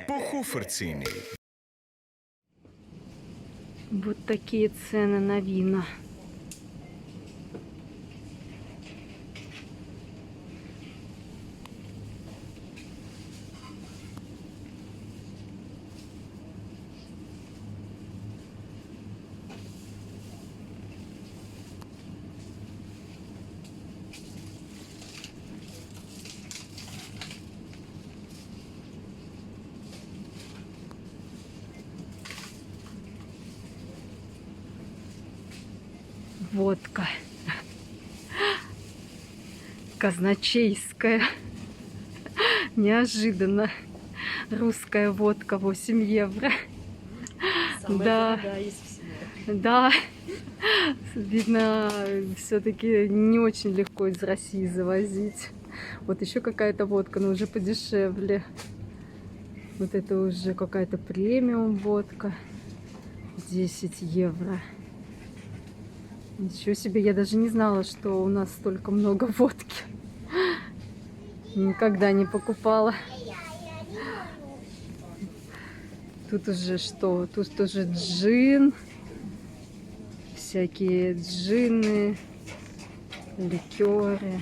Похуферцини. Вот такие цены на вина. Водка. Казначейская. Неожиданно. Русская водка 8 евро. Самая Да. дорогая из всего. Да. Видно, все-таки не очень легко из России завозить. Вот еще какая-то водка, но уже подешевле. Вот это уже какая-то премиум водка. 10 евро. Ничего себе, я даже не знала, что у нас столько много водки. Никогда не покупала. Тут уже что? Тут тоже джин. Всякие джины, ликеры.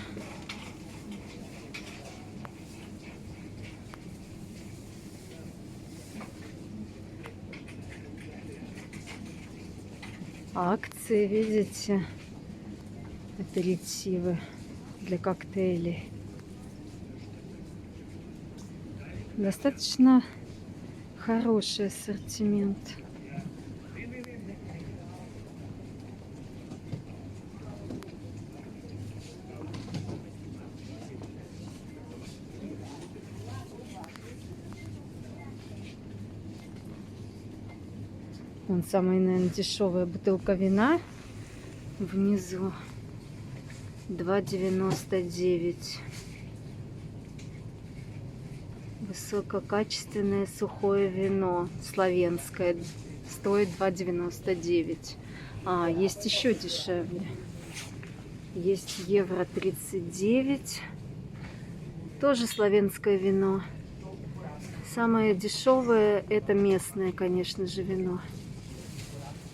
Акции, видите? Аперитивы для коктейлей. Достаточно хороший ассортимент. Вон самая, наверное, дешевая бутылка вина внизу. 2,99. Высококачественное сухое вино словенское стоит 2,99. А, есть еще дешевле. Есть евро 39. Тоже словенское вино. Самое дешевое это местное, конечно же, вино.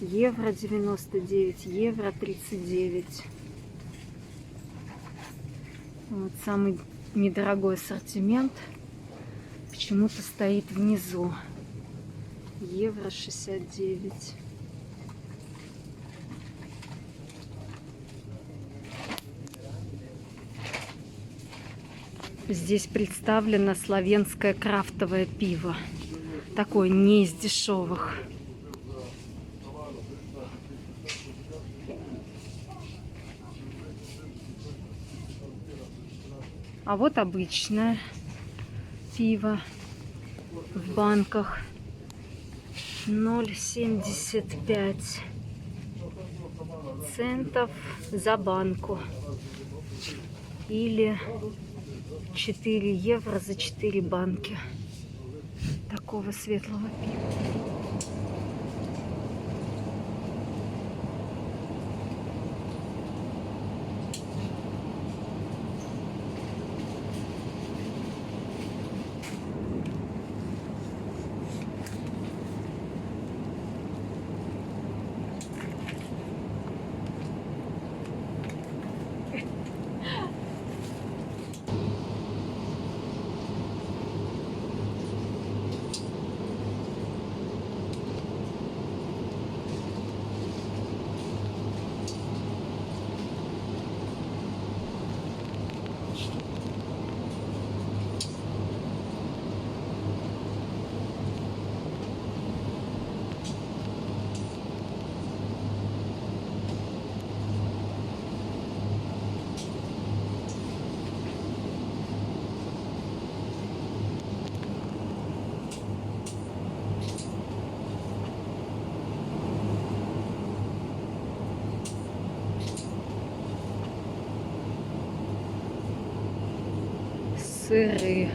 Евро 99, евро 39. Вот самый недорогой ассортимент почему-то стоит внизу. Евро 69. Здесь представлено словенское крафтовое пиво. Такое не из дешевых. А вот обычное пиво в банках 0,75 центов за банку. Или 4 евро за 4 банки такого светлого пива. Сыры.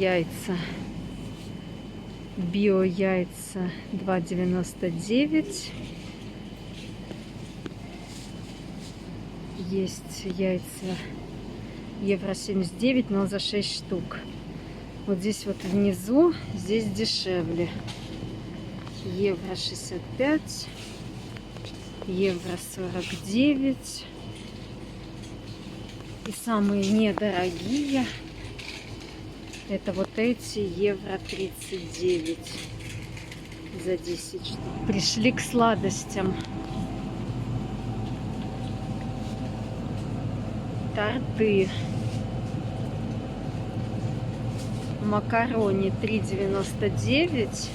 яйца. Био-яйца 2,99. Есть яйца евро 79, но за 6 штук. Вот здесь вот внизу, здесь дешевле. Евро 65, евро 49. И самые недорогие это вот эти евро 39 за 10 штук. Пришли к сладостям. Торты. Макарони 3,99.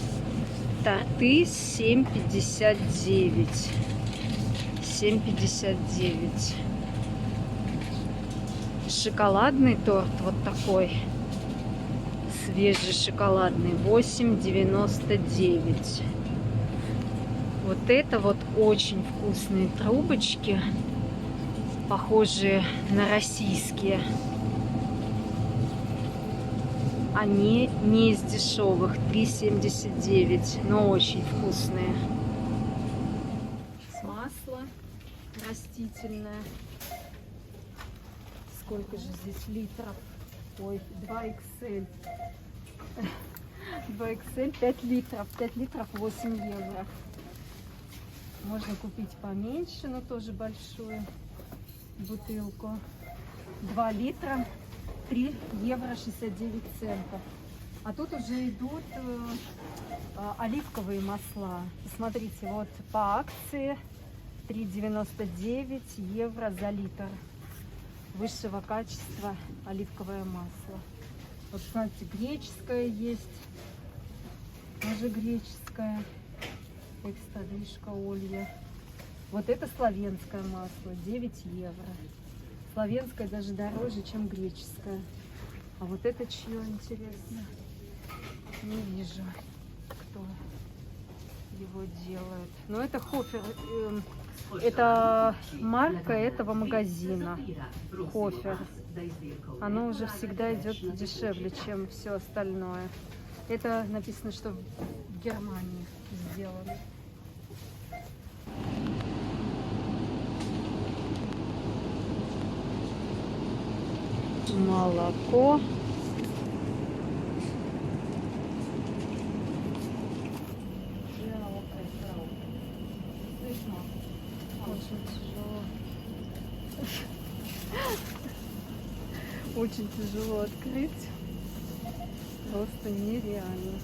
Торты 7,59. 7,59. Шоколадный торт вот такой. Свежий шоколадный 8,99. Вот это вот очень вкусные трубочки, похожие на российские. Они не из дешевых, 3,79, но очень вкусные. Масло растительное. Сколько же здесь литров? Ой, 2XL. 2XL, 5 литров. 5 литров 8 евро. Можно купить поменьше, но тоже большую бутылку. 2 литра, 3 евро 69 центов. А тут уже идут оливковые масла. Посмотрите, вот по акции 3,99 евро за литр. Высшего качества оливковое масло. Вот, смотрите, греческое есть. Тоже греческое. Экстра вишка олья. Вот это словенское масло. 9 евро. Словенское даже дороже, чем греческое. А вот это чье, интересно? Не вижу, кто его делает. Но это Хофер. Это марка этого магазина. Хофер. Оно уже всегда идет дешевле, чем все остальное. Это написано, что в Германии сделано. Молоко. Очень тяжело. Очень тяжело открыть. Просто нереально.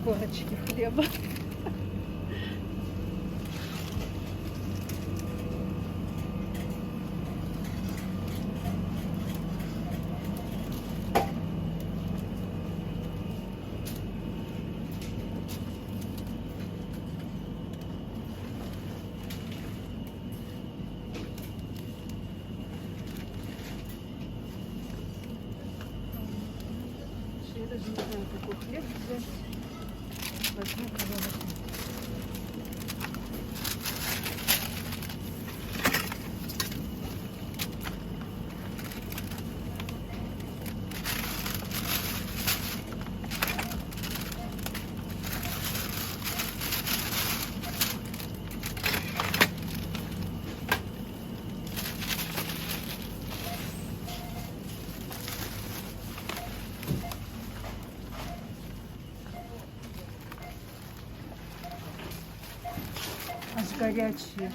Корочки хлеба. Я даже не знаю, какой хлеб взять. Возьму коробочку. Аж горячие.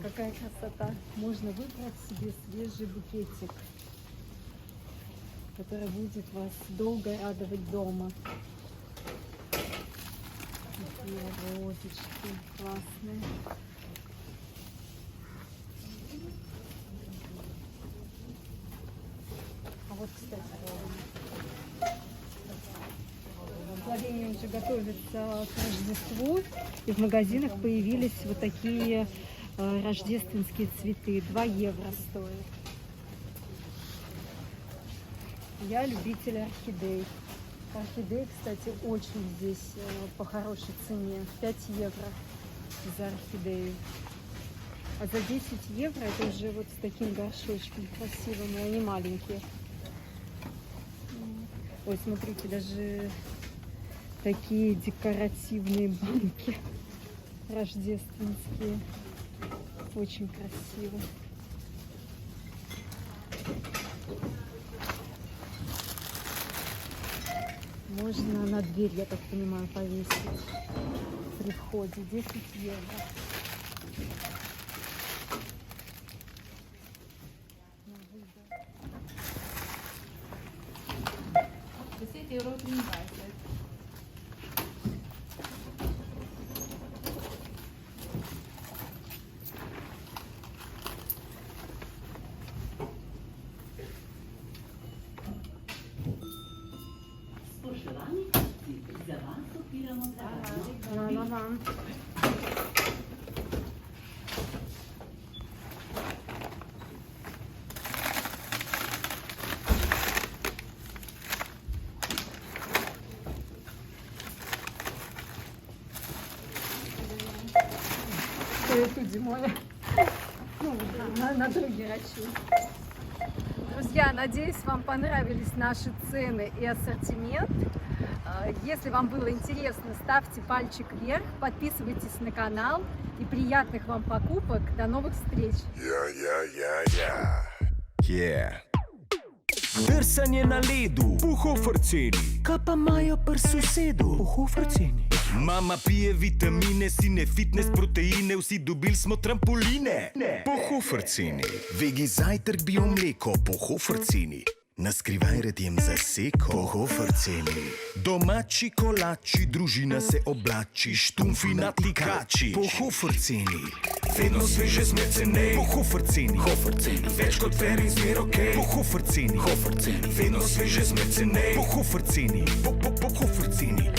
Какая красота. Можно выбрать себе свежий букетик, который будет вас долго радовать дома. Такие розочки классные. А вот, кстати, Словения уже готовится к Рождеству, и в магазинах появились вот такие рождественские цветы. 2 евро стоят. Я любитель орхидей. Орхидеи, кстати, очень здесь по хорошей цене. 5 евро за орхидею. А за 10 евро это уже вот с таким горшочком красивым, и они маленькие. Ой, смотрите, даже такие декоративные банки рождественские. Очень красиво. Можно на дверь, я так понимаю, повесить при входе. 10 евро. Spoštovani, za vas odpiramo zavarno. Ага. Эту зимой. Ну, на другие рачи. Друзья, надеюсь, вам понравились наши цены и ассортимент. Если вам было интересно, ставьте пальчик вверх, подписывайтесь на канал и приятных вам покупок. До новых встреч! Yeah. Търсане на Лидо, пухофърцени. Капа майо пър суседо, пухофърцени. Мама пие витамине, сине фитнес, протеине, уси добил смо трамполине. Пухофърцени. Веги зайтърк био млеко, пухофърцени. Наскривай редjem за секо, пухофърцени. Домачи колачи, дружина се облачи, штумфи натликачи, пухофърцени. Vedno sveže smecene, pухофърцени. Več kot ver in zmer okej, pухофърцени. Vedno sveže smecene, pухофърцени. Pухофърцени.